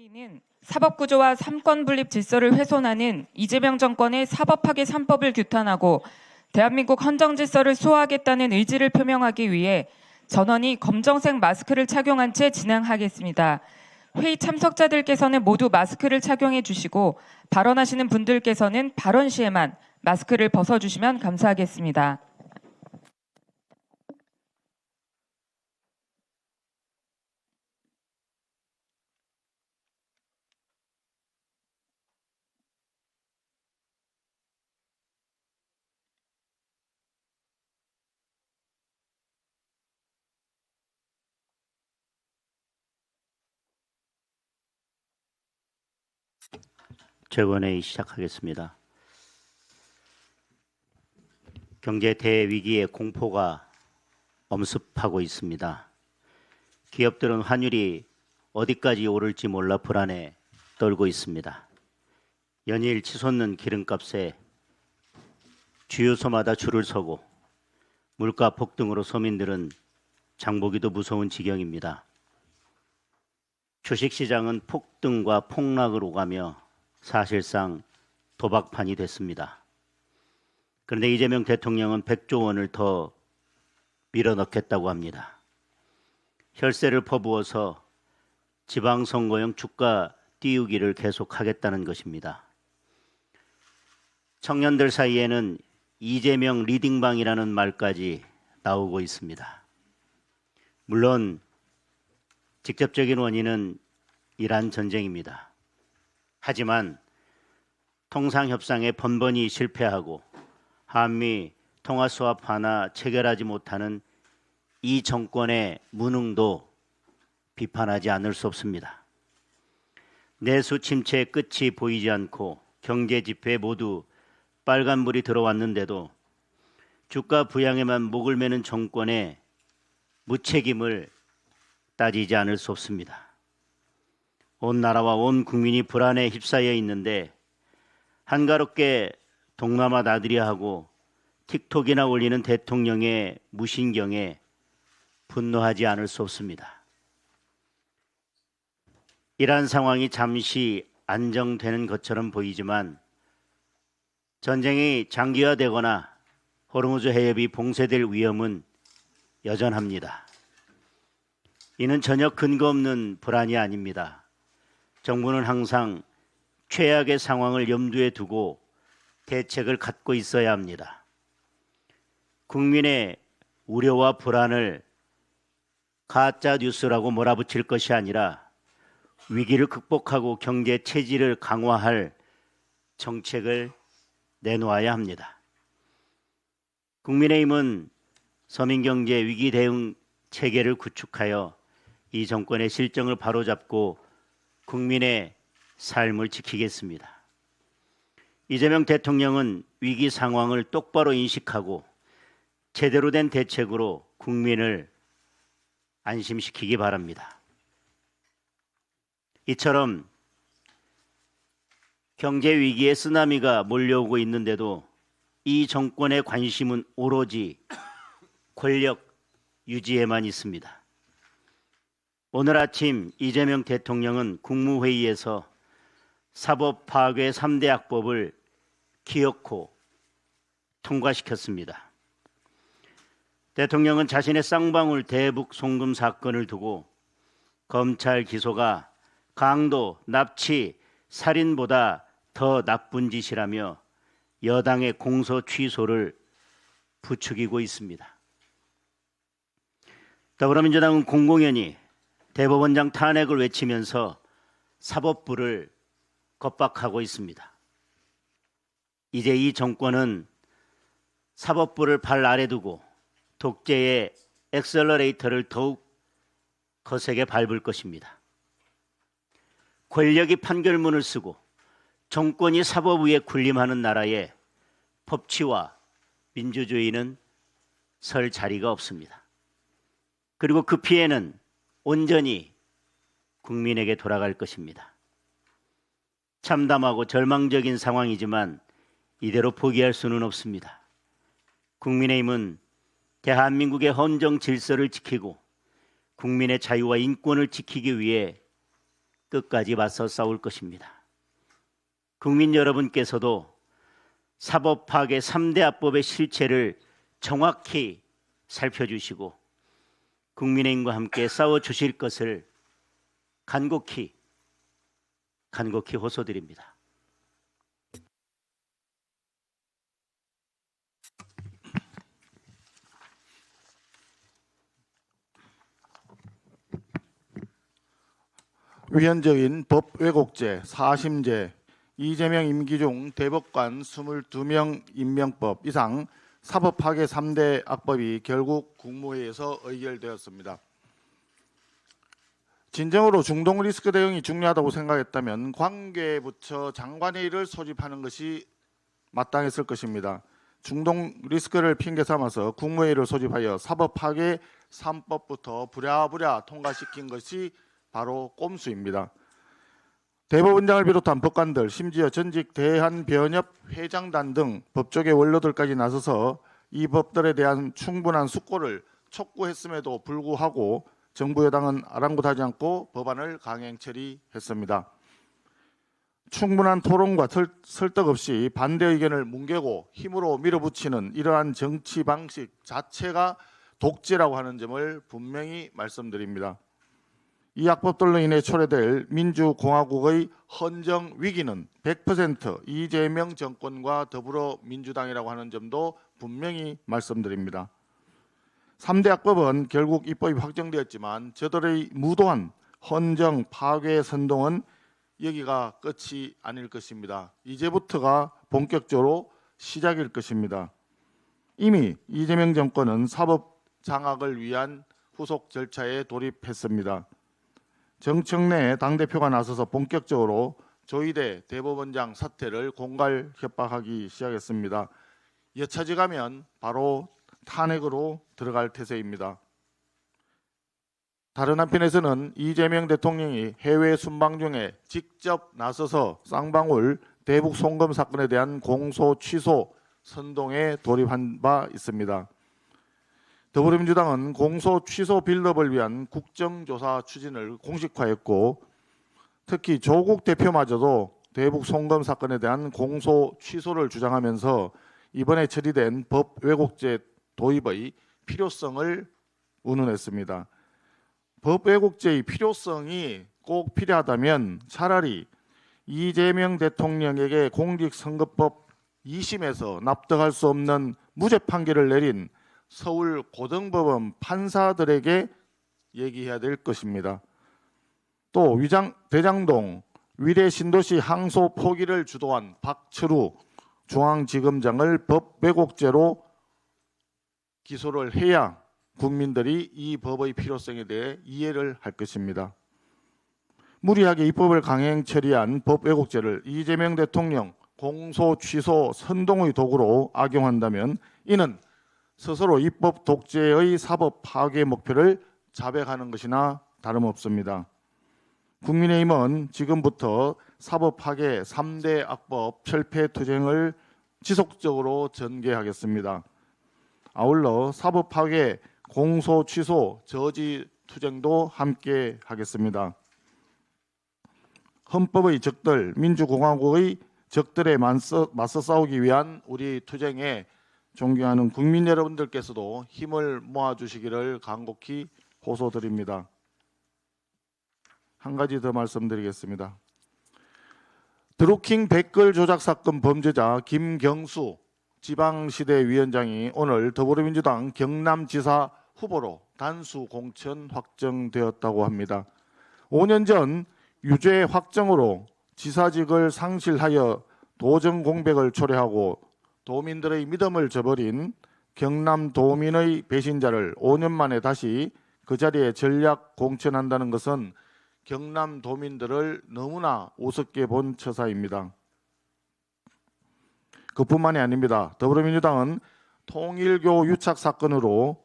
국민의힘은 사법구조와 삼권분립 질서를 훼손하는 이재명 정권의 사법파괴 3법을 규탄하고 대한민국 헌정질서를 수호하겠다는 의지를 표명하기 위해 전원이 검정색 마스크를 착용한 채 진행하겠습니다. 회의 참석자들께서는 모두 마스크를 착용해 주시고 발언하시는 분들께서는 발언 시에만 마스크를 벗어주시면 감사하겠습니다. 최고회의 시작하겠습니다. 경제 대위기의 공포가 엄습하고 있습니다. 기업들은 환율이 어디까지 오를지 몰라 불안에 떨고 있습니다. 연일 치솟는 기름값에 주유소마다 줄을 서고 물가 폭등으로 서민들은 장보기도 무서운 지경입니다. 주식시장은 폭등과 폭락을 오가며 사실상 도박판이 됐습니다. 그런데 이재명 대통령은 100조 원을 더 밀어넣겠다고 합니다. 혈세를 퍼부어서 지방선거용 주가 띄우기를 계속하겠다는 것입니다. 청년들 사이에는 이재명 리딩방이라는 말까지 나오고 있습니다. 물론 직접적인 원인은 이란 전쟁입니다. 하지만 통상협상에 번번이 실패하고 한미 통화수합 하나 체결하지 못하는 이 정권의 무능도 비판하지 않을 수 없습니다. 내수 침체의 끝이 보이지 않고 경제 지표에 모두 빨간불이 들어왔는데도 주가 부양에만 목을 매는 정권의 무책임을 따지지 않을 수 없습니다. 온 나라와 온 국민이 불안에 휩싸여 있는데 한가롭게 동남아 나들이하고 틱톡이나 올리는 대통령의 무신경에 분노하지 않을 수 없습니다. 이러한 상황이 잠시 안정되는 것처럼 보이지만 전쟁이 장기화되거나 호르무즈 해협이 봉쇄될 위험은 여전합니다. 이는 전혀 근거 없는 불안이 아닙니다. 정부는 항상 최악의 상황을 염두에 두고 대책을 갖고 있어야 합니다. 국민의 우려와 불안을 가짜 뉴스라고 몰아붙일 것이 아니라 위기를 극복하고 경제 체질을 강화할 정책을 내놓아야 합니다. 국민의힘은 서민경제 위기 대응 체계를 구축하여 이 정권의 실정을 바로잡고 국민의 삶을 지키겠습니다. 이재명 대통령은 위기 상황을 똑바로 인식하고 제대로 된 대책으로 국민을 안심시키기 바랍니다. 이처럼 경제 위기의 쓰나미가 몰려오고 있는데도 이 정권의 관심은 오로지 권력 유지에만 있습니다. 오늘 아침 이재명 대통령은 국무회의에서 사법파괴 3대 악법을 기어코 통과시켰습니다. 대통령은 자신의 쌍방울 대북 송금 사건을 두고 검찰 기소가 강도, 납치, 살인보다 더 나쁜 짓이라며 여당의 공소 취소를 부추기고 있습니다. 더불어민주당은 공공연히 대법원장 탄핵을 외치면서 사법부를 겁박하고 있습니다. 이제 이 정권은 사법부를 발 아래 두고 독재의 엑셀러레이터를 더욱 거세게 밟을 것입니다. 권력이 판결문을 쓰고 정권이 사법위에 군림하는 나라에 법치와 민주주의는 설 자리가 없습니다. 그리고 그 피해는 온전히 국민에게 돌아갈 것입니다. 참담하고 절망적인 상황이지만 이대로 포기할 수는 없습니다. 국민의힘은 대한민국의 헌정 질서를 지키고 국민의 자유와 인권을 지키기 위해 끝까지 맞서 싸울 것입니다. 국민 여러분께서도 사법 파괴 3대 악법의 실체를 정확히 살펴주시고 국민의힘과 함께 싸워주실 것을 간곡히 호소드립니다. 위헌적인 법 왜곡죄, 사심죄, 이재명 임기 중 대법관 22명 임명법 이상 사법 파괴 3대 악법이 결국 국무회의에서 의결되었습니다. 진정으로 중동 리스크 대응이 중요하다고 생각했다면 관계부처 장관회의를 소집하는 것이 마땅했을 것입니다. 중동 리스크를 핑계 삼아서 국무회의를 소집하여 사법 파괴 3법부터 부랴부랴 통과시킨 것이 바로 꼼수입니다. 대법원장을 비롯한 법관들, 심지어 전직 대한변협 회장단 등 법조계 원로들까지 나서서 이 법들에 대한 충분한 숙고를 촉구했음에도 불구하고 정부 여당은 아랑곳하지 않고 법안을 강행 처리했습니다. 충분한 토론과 설득 없이 반대 의견을 뭉개고 힘으로 밀어붙이는 이러한 정치 방식 자체가 독재라고 하는 점을 분명히 말씀드립니다. 이 악법들로 인해 초래될 민주공화국의 헌정 위기는 100% 이재명 정권과 더불어민주당이라고 하는 점도 분명히 말씀드립니다. 3대 악법은 결국 입법이 확정되었지만 저들의 무도한 헌정 파괴 선동은 여기가 끝이 아닐 것입니다. 이제부터가 본격적으로 시작일 것입니다. 이미 이재명 정권은 사법 장악을 위한 후속 절차에 돌입했습니다. 정청래 당대표가 나서서 본격적으로 조희대 대법원장 사퇴를 공갈 협박하기 시작했습니다. 여차지가면 바로 탄핵으로 들어갈 태세입니다. 다른 한편에서는 이재명 대통령이 해외 순방 중에 직접 나서서 쌍방울 대북 송금 사건에 대한 공소 취소 선동에 돌입한 바 있습니다. 더불어민주당은 공소 취소 빌드업을 위한 국정조사 추진을 공식화했고 특히 조국 대표마저도 대북 송금 사건에 대한 공소 취소를 주장하면서 이번에 처리된 법 왜곡죄 도입의 필요성을 운운했습니다. 법 왜곡죄의 필요성이 꼭 필요하다면 차라리 이재명 대통령에게 공직선거법 2심에서 납득할 수 없는 무죄 판결을 내린 서울 고등법원 판사들에게 얘기해야 될 것입니다. 또 대장동 위례 신도시 항소 포기를 주도한 박철우 중앙지검장을 법 왜곡죄로 기소를 해야 국민들이 이 법의 필요성에 대해 이해를 할 것입니다. 무리하게 입법을 강행 처리한 법 왜곡죄를 이재명 대통령 공소 취소 선동의 도구로 악용한다면 이는 스스로 입법 독재의 사법 파괴 목표를 자백하는 것이나 다름없습니다. 국민의힘은 지금부터 사법 파괴 3대 악법 철폐 투쟁을 지속적으로 전개하겠습니다. 아울러 사법 파괴 공소 취소 저지 투쟁도 함께 하겠습니다. 헌법의 적들, 민주공화국의 적들에 맞서 싸우기 위한 우리 투쟁에 존경하는 국민 여러분들께서도 힘을 모아주시기를 간곡히 호소드립니다. 한 가지 더 말씀드리겠습니다. 드루킹 댓글 조작 사건 범죄자 김경수 지방시대위원장이 오늘 더불어민주당 경남지사 후보로 단수 공천 확정되었다고 합니다. 5년 전 유죄 확정으로 지사직을 상실하여 도정 공백을 초래하고 도민들의 믿음을 저버린 경남도민의 배신자를 5년 만에 다시 그 자리에 전략 공천한다는 것은 경남도민들을 너무나 우습게 본 처사입니다. 그뿐만이 아닙니다. 더불어민주당은 통일교 유착 사건으로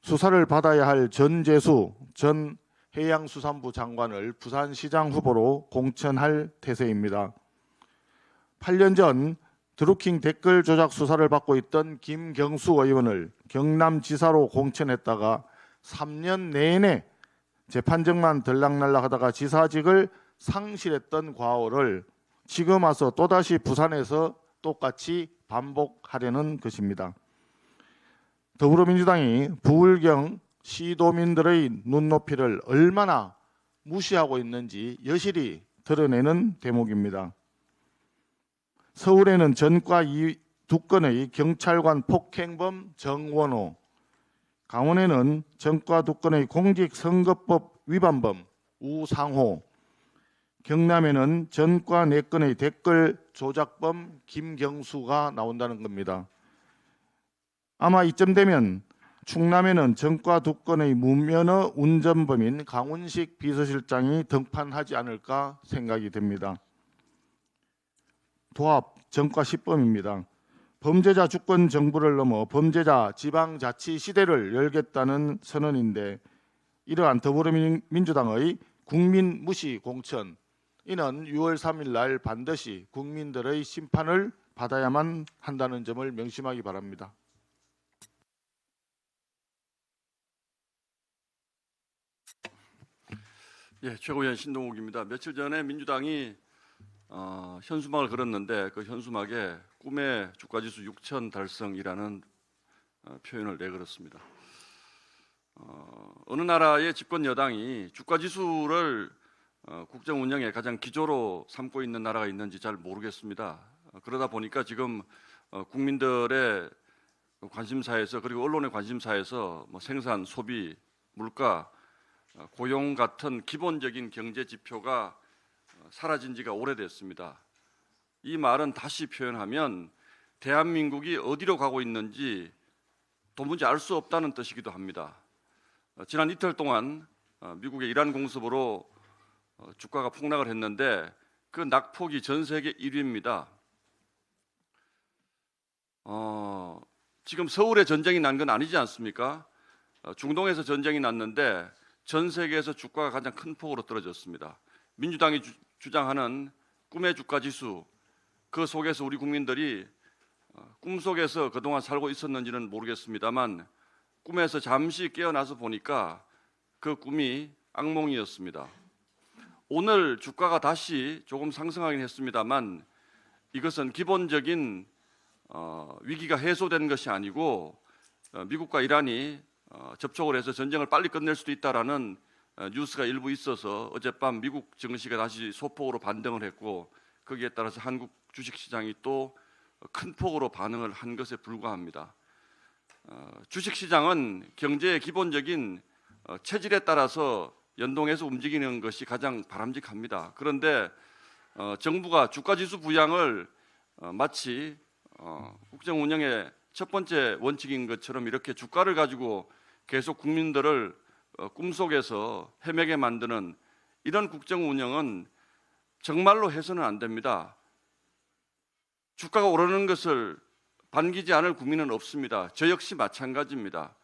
수사를 받아야 할 전재수 전 해양수산부 장관을 부산시장 후보로 공천할 태세입니다. 8년 전 드루킹 댓글 조작 수사를 받고 있던 김경수 의원을 경남지사로 공천했다가 3년 내내 재판정만 들락날락하다가 지사직을 상실했던 과오를 지금 와서 또다시 부산에서 똑같이 반복하려는 것입니다. 더불어민주당이 부울경 시도민들의 눈높이를 얼마나 무시하고 있는지 여실히 드러내는 대목입니다. 서울에는 전과 2건의 경찰관 폭행범 정원호, 강원에는 전과 2건의 공직선거법 위반범 우상호, 경남에는 전과 4건의 댓글 조작범 김경수가 나온다는 겁니다. 아마 이쯤 되면 충남에는 전과 2건의 무면허 운전범인 강훈식 비서실장이 등판하지 않을까 생각이 됩니다. 도합 전과 10범입니다. 범죄자 주권 정부를 넘어 범죄자 지방자치 시대를 열겠다는 선언인데 이러한 더불어민주당의 국민 무시 공천, 이는 6월 3일 날 반드시 국민들의 심판을 받아야만 한다는 점을 명심하기 바랍니다. 예, 최고위원 신동욱입니다. 며칠 전에 민주당이 현수막을 걸었는데 그 현수막에 꿈의 주가지수 6,000 달성이라는 표현을 내걸었습니다. 어느 나라의 집권 여당이 주가지수를 국정 운영의 가장 기조로 삼고 있는 나라가 있는지 잘 모르겠습니다. 그러다 보니까 지금 국민들의 관심사에서 그리고 언론의 관심사에서 생산, 소비, 물가, 고용 같은 기본적인 경제 지표가 사라진 지가 오래됐습니다. 이 말은 다시 표현하면 대한민국이 어디로 가고 있는지 도무지 알 수 없다는 뜻이기도 합니다. 지난 이틀 동안 미국의 이란 공습으로 주가가 폭락을 했는데 그 낙폭이 전 세계 1위입니다. 지금 서울에 전쟁이 난 건 아니지 않습니까? 중동에서 전쟁이 났는데 전 세계에서 주가가 가장 큰 폭으로 떨어졌습니다. 민주당이 주장하는 꿈의 주가지수, 그 속에서 우리 국민들이 꿈속에서 그동안 살고 있었는지는 모르겠습니다만 꿈에서 잠시 깨어나서 보니까 그 꿈이 악몽이었습니다. 오늘 주가가 다시 조금 상승하긴 했습니다만 이것은 기본적인 위기가 해소된 것이 아니고 미국과 이란이 접촉을 해서 전쟁을 빨리 끝낼 수도 있다라는 뉴스가 일부 있어서 어젯밤 미국 증시가 다시 소폭으로 반등을 했고 거기에 따라서 한국 주식시장이 또 큰 폭으로 반응을 한 것에 불과합니다. 주식시장은 경제의 기본적인 체질에 따라서 연동해서 움직이는 것이 가장 바람직합니다. 그런데 정부가 주가지수 부양을 마치 국정 운영의 첫 번째 원칙인 것처럼 이렇게 주가를 가지고 계속 국민들을 꿈속에서 헤매게 만드는 이런 국정 운영은 정말로 해서는 안 됩니다. 주가가 오르는 것을 반기지 않을 국민은 없습니다. 저 역시 마찬가지입니다.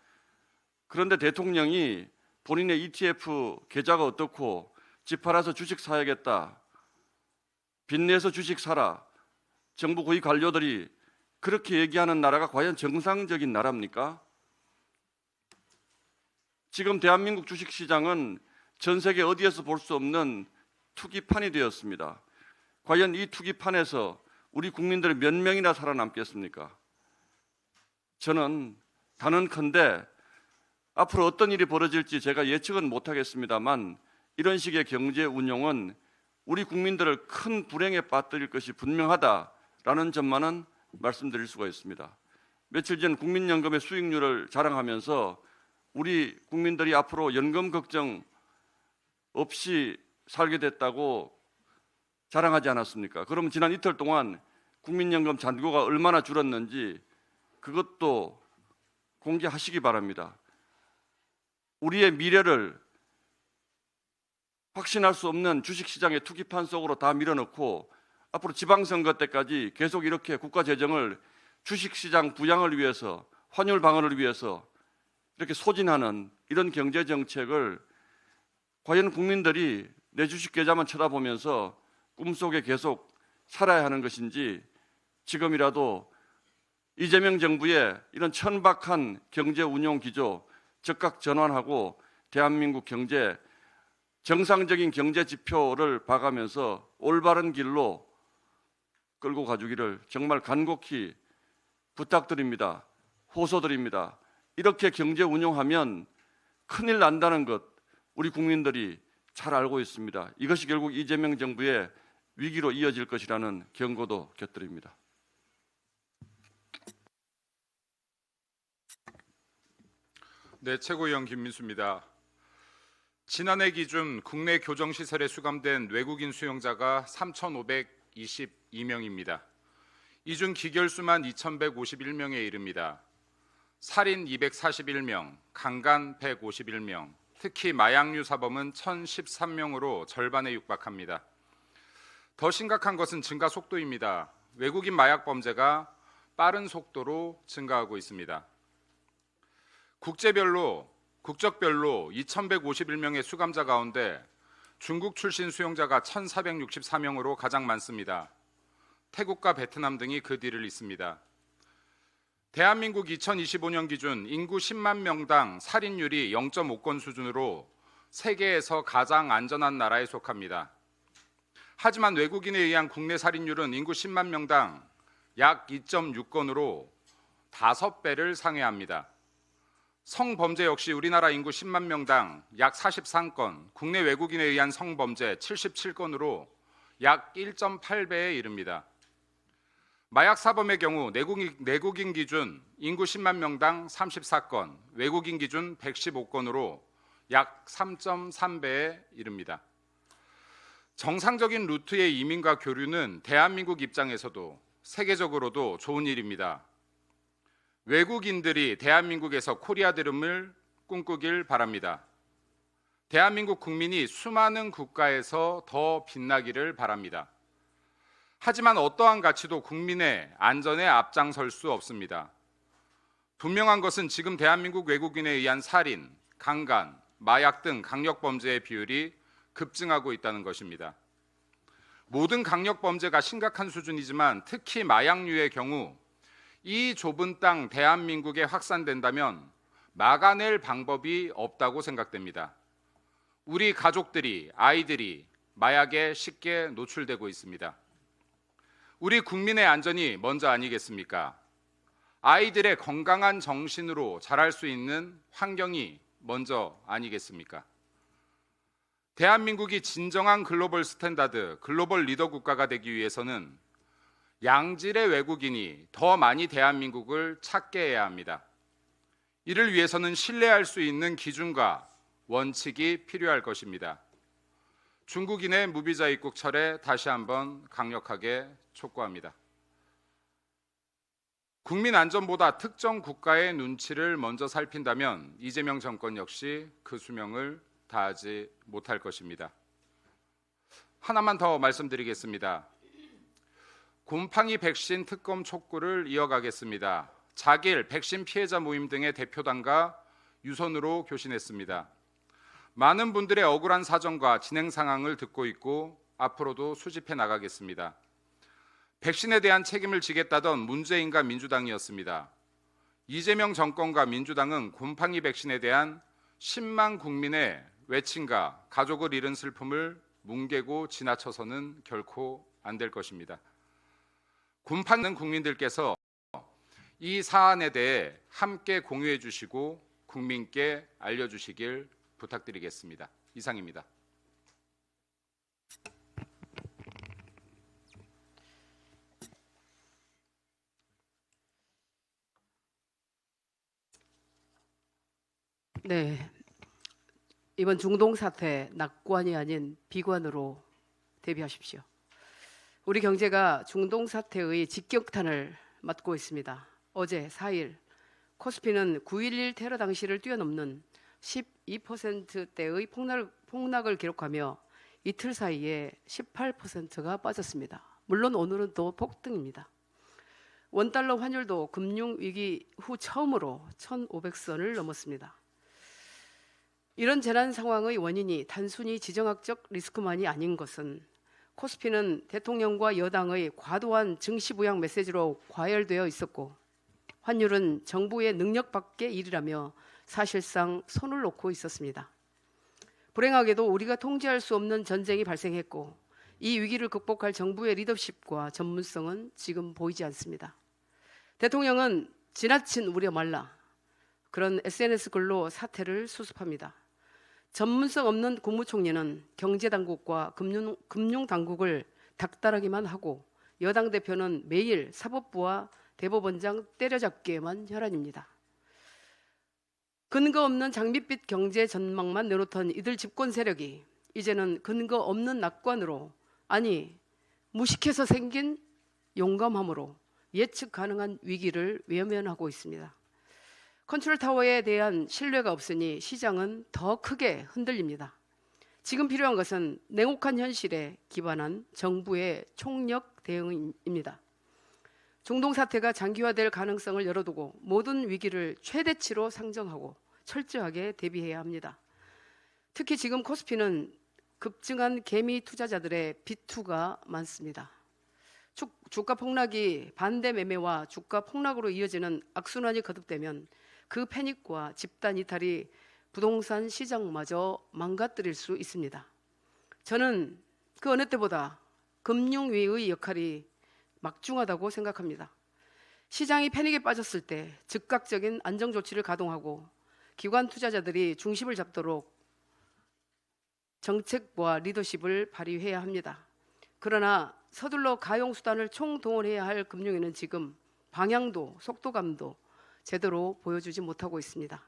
그런데 대통령이 본인의 ETF 계좌가 어떻고 집 팔아서 주식 사야겠다, 빚내서 주식 사라, 정부 고위 관료들이 그렇게 얘기하는 나라가 과연 정상적인 나라입니까? 지금 대한민국 주식시장은 전 세계 어디에서 볼 수 없는 투기판이 되었습니다. 과연 이 투기판에서 우리 국민들이 몇 명이나 살아남겠습니까? 저는 단언컨대 앞으로 어떤 일이 벌어질지 제가 예측은 못하겠습니다만 이런 식의 경제 운용은 우리 국민들을 큰 불행에 빠뜨릴 것이 분명하다라는 점만은 말씀드릴 수가 있습니다. 며칠 전 국민연금의 수익률을 자랑하면서 우리 국민들이 앞으로 연금 걱정 없이 살게 됐다고 자랑하지 않았습니까? 그럼 지난 이틀 동안 국민연금 잔고가 얼마나 줄었는지 그것도 공개하시기 바랍니다. 우리의 미래를 확신할 수 없는 주식시장의 투기판 속으로 다 밀어넣고 앞으로 지방선거 때까지 계속 이렇게 국가 재정을 주식시장 부양을 위해서, 환율 방어를 위해서 이렇게 소진하는 이런 경제정책을 과연 국민들이 내 주식 계좌만 쳐다보면서 꿈속에 계속 살아야 하는 것인지 지금이라도 이재명 정부의 이런 천박한 경제 운용 기조 즉각 전환하고 대한민국 경제 정상적인 경제 지표를 봐가면서 올바른 길로 끌고 가주기를 정말 간곡히 부탁드립니다. 호소드립니다. 이렇게 경제 운용하면 큰일 난다는 것 우리 국민들이 잘 알고 있습니다. 이것이 결국 이재명 정부의 위기로 이어질 것이라는 경고도 곁들입니다. 네, 최고위원 김민수입니다. 지난해 기준 국내 교정시설에 수감된 외국인 수용자가 3,522명입니다. 이 중 기결수만 2,151명에 이릅니다. 살인 241명, 강간 151명, 특히 마약류 사범은 1,013명으로 절반에 육박합니다. 더 심각한 것은 증가 속도입니다. 외국인 마약 범죄가 빠른 속도로 증가하고 있습니다. 국적별로 2,151명의 수감자 가운데 중국 출신 수용자가 1,464명으로 가장 많습니다. 태국과 베트남 등이 그 뒤를 잇습니다. 대한민국 2025년 기준 인구 10만 명당 살인율이 0.5건 수준으로 세계에서 가장 안전한 나라에 속합니다. 하지만 외국인에 의한 국내 살인율은 인구 10만 명당 약 2.6건으로 5배를 상회합니다. 성범죄 역시 우리나라 인구 10만 명당 약 43건, 국내 외국인에 의한 성범죄 77건으로 약 1.8배에 이릅니다. 마약 사범의 경우 내국인 기준 인구 10만 명당 34건, 외국인 기준 115건으로 약 3.3배에 이릅니다. 정상적인 루트의 이민과 교류는 대한민국 입장에서도 세계적으로도 좋은 일입니다. 외국인들이 대한민국에서 코리아 드림을 꿈꾸길 바랍니다. 대한민국 국민이 수많은 국가에서 더 빛나기를 바랍니다. 하지만 어떠한 가치도 국민의 안전에 앞장설 수 없습니다. 분명한 것은 지금 대한민국 외국인에 의한 살인, 강간, 마약 등 강력범죄의 비율이 급증하고 있다는 것입니다. 모든 강력범죄가 심각한 수준이지만 특히 마약류의 경우 이 좁은 땅 대한민국에 확산된다면 막아낼 방법이 없다고 생각됩니다. 우리 가족들이, 아이들이 마약에 쉽게 노출되고 있습니다. 우리 국민의 안전이 먼저 아니겠습니까? 아이들의 건강한 정신으로 자랄 수 있는 환경이 먼저 아니겠습니까? 대한민국이 진정한 글로벌 스탠다드, 글로벌 리더 국가가 되기 위해서는 양질의 외국인이 더 많이 대한민국을 찾게 해야 합니다. 이를 위해서는 신뢰할 수 있는 기준과 원칙이 필요할 것입니다. 중국인의 무비자 입국 철회 다시 한번 강력하게 촉구합니다. 국민 안전보다 특정 국가의 눈치를 먼저 살핀다면 이재명 정권 역시 그 수명을 다하지 못할 것입니다. 하나만 더 말씀드리겠습니다. 곰팡이 백신 특검 촉구를 이어가겠습니다. 자길 백신 피해자 모임 등의 대표단과 유선으로 교신했습니다. 많은 분들의 억울한 사정과 진행 상황을 듣고 있고 앞으로도 수집해 나가겠습니다. 백신에 대한 책임을 지겠다던 문재인과 민주당이었습니다. 이재명 정권과 민주당은 곰팡이 백신에 대한 10만 국민의 외침과 가족을 잃은 슬픔을 뭉개고 지나쳐서는 결코 안 될 것입니다. 곰팡이는 국민들께서 이 사안에 대해 함께 공유해 주시고 국민께 알려주시길 부탁드리겠습니다. 이상입니다. 네, 이번 중동 사태 낙관이 아닌 비관으로 대비하십시오. 우리 경제가 중동 사태의 직격탄을 맞고 있습니다. 어제 4일 코스피는 9.11 테러 당시를 뛰어넘는 12%대의 폭락을 기록하며 이틀 사이에 18%가 빠졌습니다. 물론 오늘은 또 폭등입니다. 원달러 환율도 금융위기 후 처음으로 1,500선을 넘었습니다. 이런 재난 상황의 원인이 단순히 지정학적 리스크만이 아닌 것은 코스피는 대통령과 여당의 과도한 증시부양 메시지로 과열되어 있었고 환율은 정부의 능력 밖의 일이라며 사실상 손을 놓고 있었습니다. 불행하게도 우리가 통제할 수 없는 전쟁이 발생했고 이 위기를 극복할 정부의 리더십과 전문성은 지금 보이지 않습니다. 대통령은 지나친 우려 말라 그런 SNS 글로 사태를 수습합니다. 전문성 없는 국무총리는 경제당국과 금융당국을 닥달하기만 하고 여당 대표는 매일 사법부와 대법원장 때려잡기에만 혈안입니다. 근거 없는 장밋빛 경제 전망만 내놓던 이들 집권 세력이 이제는 근거 없는 낙관으로 아니 무식해서 생긴 용감함으로 예측 가능한 위기를 외면하고 있습니다. 컨트롤타워에 대한 신뢰가 없으니 시장은 더 크게 흔들립니다. 지금 필요한 것은 냉혹한 현실에 기반한 정부의 총력 대응입니다. 중동 사태가 장기화될 가능성을 열어두고 모든 위기를 최대치로 상정하고 철저하게 대비해야 합니다. 특히 지금 코스피는 급증한 개미 투자자들의 비투가 많습니다. 주가 폭락이 반대 매매와 주가 폭락으로 이어지는 악순환이 거듭되면 그 패닉과 집단 이탈이 부동산 시장마저 망가뜨릴 수 있습니다. 저는 그 어느 때보다 금융위의 역할이 막중하다고 생각합니다. 시장이 패닉에 빠졌을 때 즉각적인 안정 조치를 가동하고 기관 투자자들이 중심을 잡도록 정책과 리더십을 발휘해야 합니다. 그러나 서둘러 가용수단을 총동원해야 할 금융위는 지금 방향도 속도감도 제대로 보여주지 못하고 있습니다.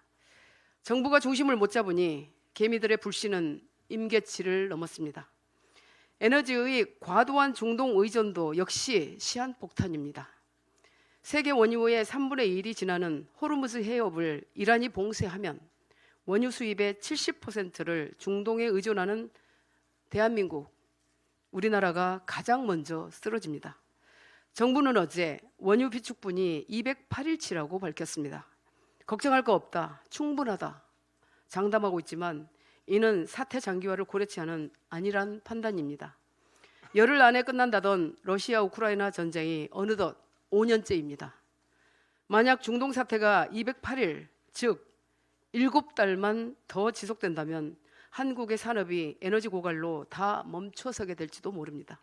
정부가 중심을 못 잡으니 개미들의 불신은 임계치를 넘었습니다. 에너지의 과도한 중동 의존도 역시 시한폭탄입니다. 세계 원유의 3분의 1이 지나는 호르무즈 해협을 이란이 봉쇄하면 원유 수입의 70%를 중동에 의존하는 대한민국, 우리나라가 가장 먼저 쓰러집니다. 정부는 어제 원유 비축분이 208일치라고 밝혔습니다. 걱정할 거 없다, 충분하다 장담하고 있지만 이는 사태 장기화를 고려치 않은 아니란 판단입니다. 열흘 안에 끝난다던 러시아 우크라이나 전쟁이 어느덧 5년째입니다. 만약 중동 사태가 208일, 즉 7달만 더 지속된다면 한국의 산업이 에너지 고갈로 다 멈춰서게 될지도 모릅니다.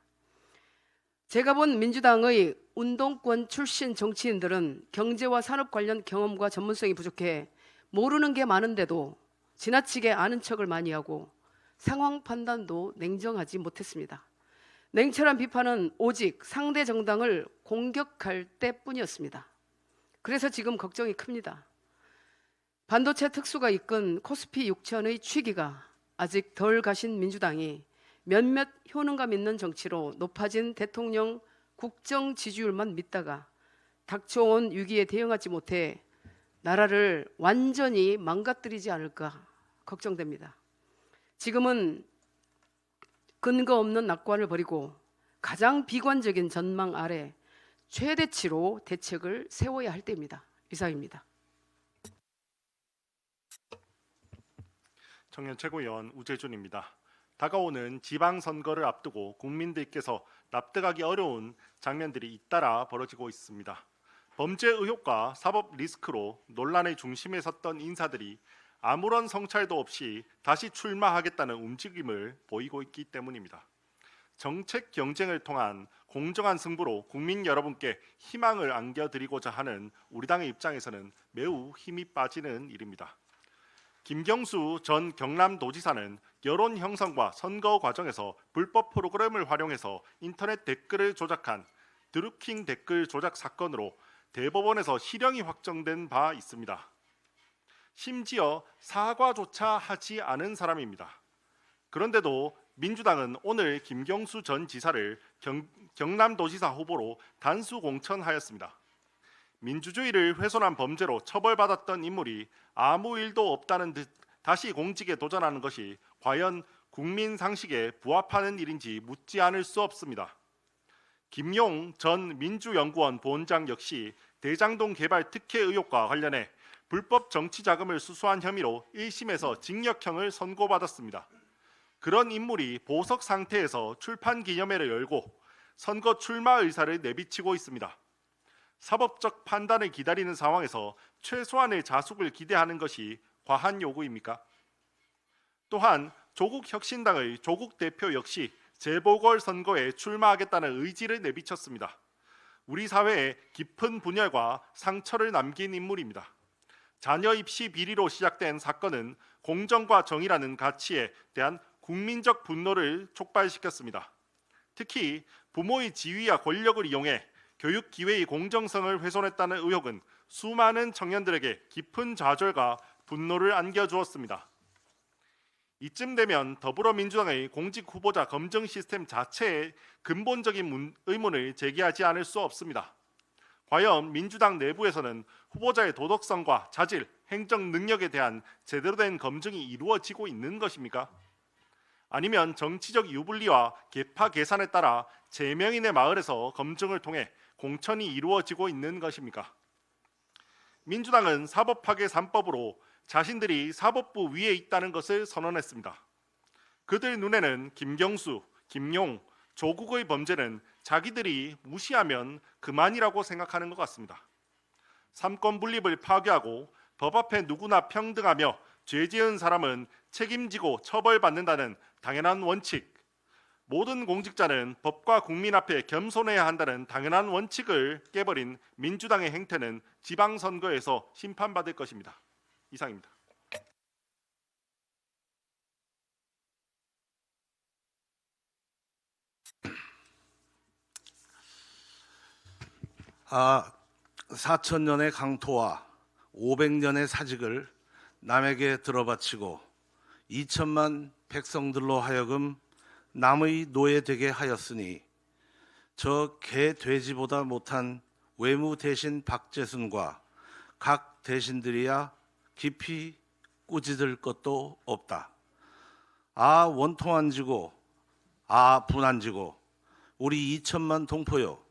제가 본 민주당의 운동권 출신 정치인들은 경제와 산업 관련 경험과 전문성이 부족해 모르는 게 많은데도 지나치게 아는 척을 많이 하고 상황 판단도 냉정하지 못했습니다. 냉철한 비판은 오직 상대 정당을 공격할 때뿐이었습니다. 그래서 지금 걱정이 큽니다. 반도체 특수가 이끈 코스피 6천의 취기가 아직 덜 가신 민주당이 몇몇 효능감 있는 정치로 높아진 대통령 국정 지지율만 믿다가 닥쳐온 위기에 대응하지 못해 나라를 완전히 망가뜨리지 않을까 걱정됩니다. 지금은 근거 없는 낙관을 버리고 가장 비관적인 전망 아래 최대치로 대책을 세워야 할 때입니다. 이상입니다. 청년 최고위원 우재준입니다. 다가오는 지방선거를 앞두고 국민들께서 납득하기 어려운 장면들이 잇따라 벌어지고 있습니다. 범죄 의혹과 사법 리스크로 논란의 중심에 섰던 인사들이 아무런 성찰도 없이 다시 출마하겠다는 움직임을 보이고 있기 때문입니다. 정책 경쟁을 통한 공정한 승부로 국민 여러분께 희망을 안겨드리고자 하는 우리 당의 입장에서는 매우 힘이 빠지는 일입니다. 김경수 전 경남도지사는 여론 형성과 선거 과정에서 불법 프로그램을 활용해서 인터넷 댓글을 조작한 드루킹 댓글 조작 사건으로 대법원에서 실형이 확정된 바 있습니다. 심지어 사과조차 하지 않은 사람입니다. 그런데도 민주당은 오늘 김경수 전 지사를 경남도지사 후보로 단수 공천하였습니다. 민주주의를 훼손한 범죄로 처벌받았던 인물이 아무 일도 없다는 듯 다시 공직에 도전하는 것이 과연 국민 상식에 부합하는 일인지 묻지 않을 수 없습니다. 김용 전 민주연구원 본장 역시 대장동 개발 특혜 의혹과 관련해 불법 정치 자금을 수수한 혐의로 1심에서 징역형을 선고받았습니다. 그런 인물이 보석 상태에서 출판 기념회를 열고 선거 출마 의사를 내비치고 있습니다. 사법적 판단을 기다리는 상황에서 최소한의 자숙을 기대하는 것이 과한 요구입니까? 또한 조국혁신당의 조국 대표 역시 재보궐선거에 출마하겠다는 의지를 내비쳤습니다. 우리 사회에 깊은 분열과 상처를 남긴 인물입니다. 자녀 입시 비리로 시작된 사건은 공정과 정의라는 가치에 대한 국민적 분노를 촉발시켰습니다. 특히 부모의 지위와 권력을 이용해 교육 기회의 공정성을 훼손했다는 의혹은 수많은 청년들에게 깊은 좌절과 분노를 안겨주었습니다. 이쯤 되면 더불어민주당의 공직 후보자 검증 시스템 자체에 근본적인 의문을 제기하지 않을 수 없습니다. 과연 민주당 내부에서는 후보자의 도덕성과 자질, 행정 능력에 대한 제대로 된 검증이 이루어지고 있는 것입니까? 아니면 정치적 유불리와 계파 계산에 따라 제명인의 마을에서 검증을 통해 공천이 이루어지고 있는 것입니까? 민주당은 사법파괴 3법으로 자신들이 사법부 위에 있다는 것을 선언했습니다. 그들 눈에는 김경수, 김용, 조국의 범죄는 자기들이 무시하면 그만이라고 생각하는 것 같습니다. 삼권 분립을 파괴하고 법 앞에 누구나 평등하며 죄 지은 사람은 책임지고 처벌받는다는 당연한 원칙, 모든 공직자는 법과 국민 앞에 겸손해야 한다는 당연한 원칙을 깨버린 민주당의 행태는 지방선거에서 심판받을 것입니다. 이상입니다. 아, 4,000년의 강토와 500년의 사직을 남에게 들어바치고 2천만 백성들로 하여금 남의 노예되게 하였으니 저 개 돼지보다 못한 외무 대신 박재순과 각 대신들이야 깊이 꾸짖을 것도 없다. 아 원통 안 지고 아 분 안 지고 우리 2천만 동포요,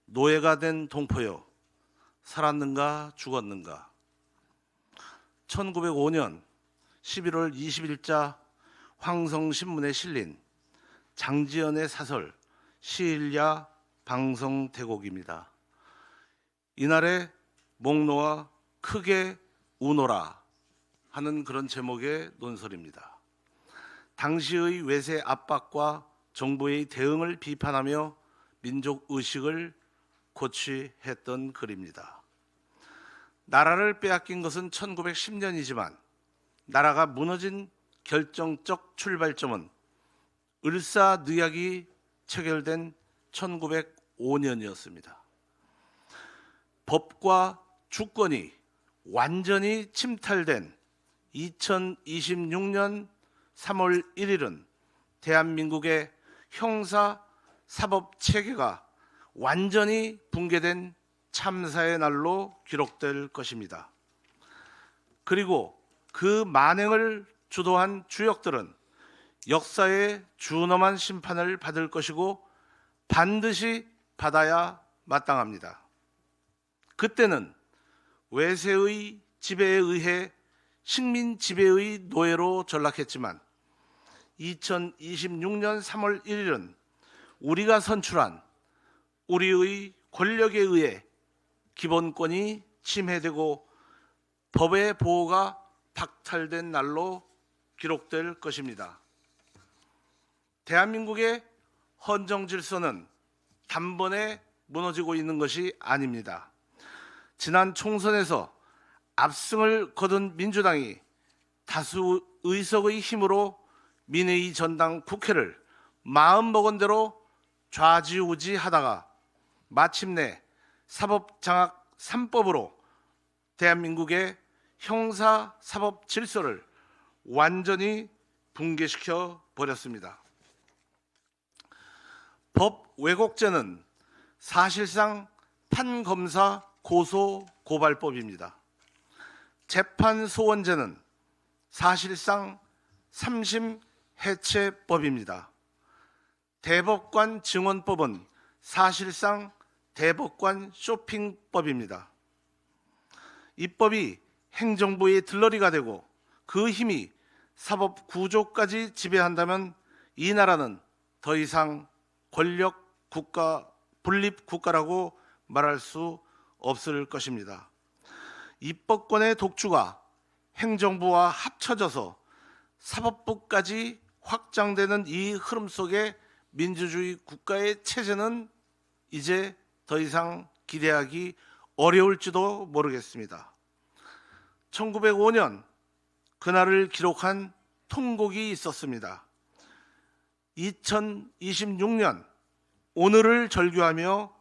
노예가 된 동포요, 살았는가 죽었는가. 1905년 11월 20일자 황성신문에 실린 장지연의 사설 시일야 방성대곡입니다. 이날에 목 놓아 크게 우노라 하는 그런 제목의 논설입니다. 당시의 외세 압박과 정부의 대응을 비판하며 민족 의식을 고취했던 글입니다. 나라를 빼앗긴 것은 1910년이지만 나라가 무너진 결정적 출발점은 을사늑약이 체결된 1905년이었습니다. 법과 주권이 완전히 침탈된 2026년 3월 1일은 대한민국의 형사 사법 체계가 완전히 붕괴된 참사의 날로 기록될 것입니다. 그리고 그 만행을 주도한 주역들은 역사의 준엄한 심판을 받을 것이고 반드시 받아야 마땅합니다. 그때는 외세의 지배에 의해 식민 지배의 노예로 전락했지만 2026년 3월 1일은 우리가 선출한 우리의 권력에 의해 기본권이 침해되고 법의 보호가 박탈된 날로 기록될 것입니다. 대한민국의 헌정 질서는 단번에 무너지고 있는 것이 아닙니다. 지난 총선에서 압승을 거둔 민주당이 다수 의석의 힘으로 민의 전당 국회를 마음먹은 대로 좌지우지하다가 마침내 사법장악 3법으로 대한민국의 형사 사법 질서를 완전히 붕괴시켜 버렸습니다. 법 왜곡죄는 사실상 판검사 고소 고발법입니다. 재판 소원죄는 사실상 삼심 해체법입니다. 대법관 증언법은 사실상 대법관 쇼핑법입니다. 이 법이 행정부의 들러리가 되고 그 힘이 사법 구조까지 지배한다면 이 나라는 더 이상 권력 국가, 분립 국가라고 말할 수 없을 것입니다. 입법권의 독주가 행정부와 합쳐져서 사법부까지 확장되는 이 흐름 속에 민주주의 국가의 체제는 이제 더 이상 기대하기 어려울지도 모르겠습니다. 1905년 그날을 기록한 통곡이 있었습니다. 2026년 오늘을 절규하며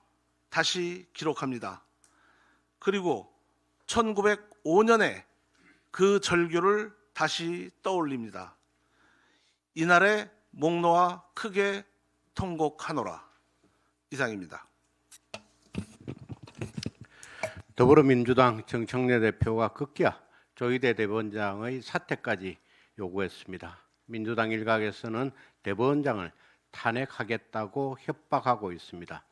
다시 기록합니다. 그리고 1905년에 그 절규를 다시 떠올립니다. 이날의 목 놓아 크게 통곡하노라. 이상입니다. 더불어민주당 정청래 대표가 급기야 조희대 대법원장의 사퇴까지 요구했습니다. 민주당 일각에서는 대법원장을 탄핵하겠다고 협박하고 있습니다.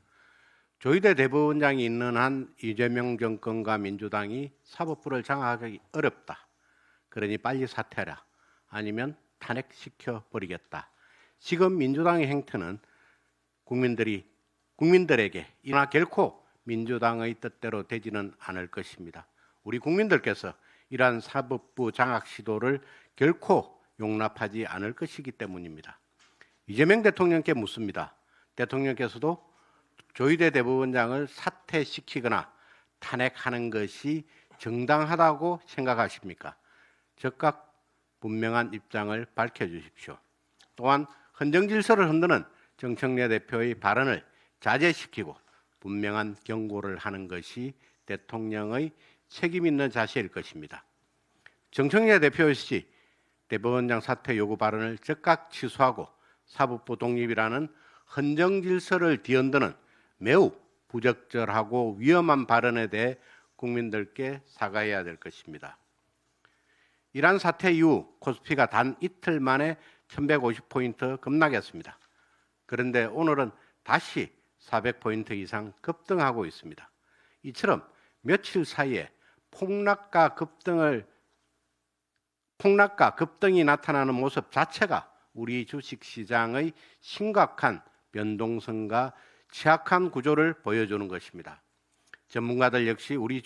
조희대 대법원장이 있는 한 이재명 정권과 민주당이 사법부를 장악하기 어렵다. 그러니 빨리 사퇴하라. 아니면 탄핵시켜 버리겠다. 지금 민주당의 행태는 국민들에게 이나 결코 민주당의 뜻대로 되지는 않을 것입니다. 우리 국민들께서 이러한 사법부 장악 시도를 결코 용납하지 않을 것이기 때문입니다. 이재명 대통령께 묻습니다. 대통령께서도 조희대 대법원장을 사퇴시키거나 탄핵하는 것이 정당하다고 생각하십니까? 즉각 분명한 입장을 밝혀주십시오. 또한 헌정질서를 흔드는 정청래 대표의 발언을 자제시키고 분명한 경고를 하는 것이 대통령의 책임 있는 자세일 것입니다. 정청래 대표 역시 대법원장 사퇴 요구 발언을 즉각 취소하고 사법부 독립이라는 헌정질서를 뒤흔드는 매우 부적절하고 위험한 발언에 대해 국민들께 사과해야 될 것입니다. 이러한 사태 이후 코스피가 단 이틀 만에 1150포인트 급락했습니다. 그런데 오늘은 다시 400포인트 이상 급등하고 있습니다. 이처럼 며칠 사이에 폭락과 급등이 나타나는 모습 자체가 우리 주식시장의 심각한 변동성과 취약한 구조를 보여주는 것입니다. 전문가들 역시 우리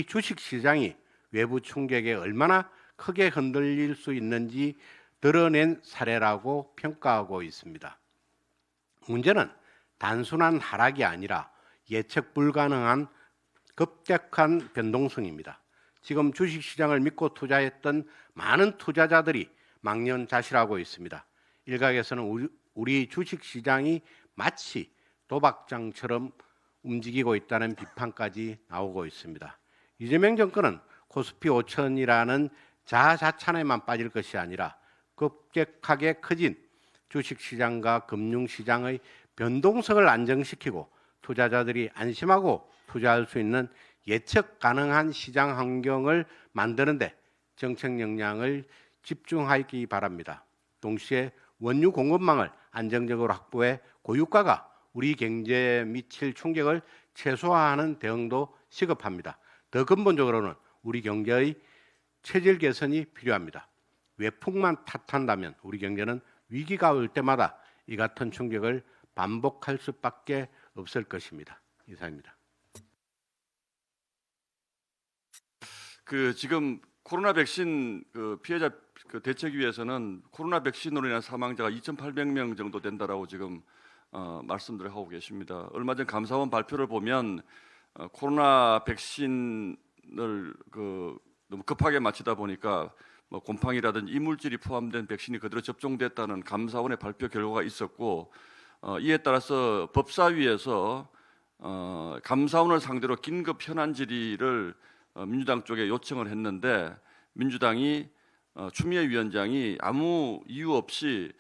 주식시장이 외부 충격에 얼마나 크게 흔들릴 수 있는지 드러낸 사례라고 평가하고 있습니다. 문제는 단순한 하락이 아니라 예측 불가능한 급격한 변동성입니다. 지금 주식시장을 믿고 투자했던 많은 투자자들이 망연자실하고 있습니다. 일각에서는 우리 주식시장이 마치 도박장처럼 움직이고 있다는 비판까지 나오고 있습니다. 이재명 정권은 코스피 5천이라는 자아자찬에만 빠질 것이 아니라 급격하게 커진 주식시장과 금융시장의 변동성을 안정시키고 투자자들이 안심하고 투자할 수 있는 예측 가능한 시장 환경을 만드는 데 정책 역량을 집중하기 바랍니다. 동시에 원유 공급망을 안정적으로 확보해 고유가가 우리 경제에 미칠 충격을 최소화하는 대응도 시급합니다. 더 근본적으로는 우리 경제의 체질 개선이 필요합니다. 외풍만 탓한다면 우리 경제는 위기가 올 때마다 이 같은 충격을 반복할 수밖에 없을 것입니다. 이상입니다. 지금 코로나 백신 피해자 대책위에서는 코로나 백신으로 인한 사망자가 2,800명 정도 된다라고 지금 말씀들을 하고 계십니다. 얼마 전 감사원 발표를 보면 코로나 백신을 너무 급하게 맞추다 보니까 곰팡이라든지 이물질이 포함된 백신이 그대로 접종됐다는 감사원의 발표 결과가 있었고, 이에 따라서 법사위에서 감사원을 상대로 긴급 현안 질의를 민주당 쪽에 요청을 했는데, 민주당이 추미애 위원장이 아무 이유 없이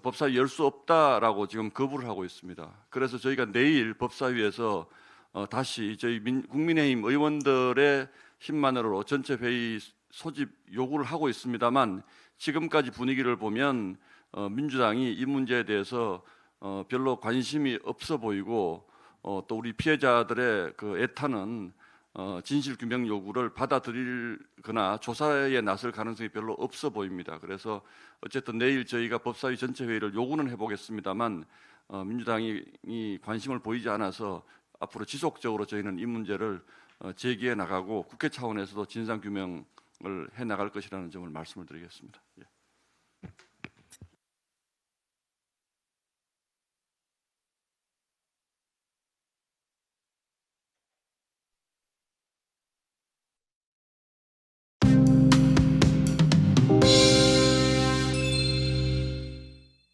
법사위 열 수 없다라고 지금 거부를 하고 있습니다. 그래서 저희가 내일 법사위에서 다시 저희 국민의힘 의원들의 힘만으로 전체 회의 소집 요구를 하고 있습니다만, 지금까지 분위기를 보면 민주당이 이 문제에 대해서 별로 관심이 없어 보이고, 또 우리 피해자들의 애타는 진실 규명 요구를 받아들이거나 조사에 나설 가능성이 별로 없어 보입니다. 그래서 어쨌든 내일 저희가 법사위 전체 회의를 요구는 해보겠습니다만, 민주당이 관심을 보이지 않아서 앞으로 지속적으로 저희는 이 문제를 제기해 나가고 국회 차원에서도 진상 규명을 해 나갈 것이라는 점을 말씀을 드리겠습니다. 예.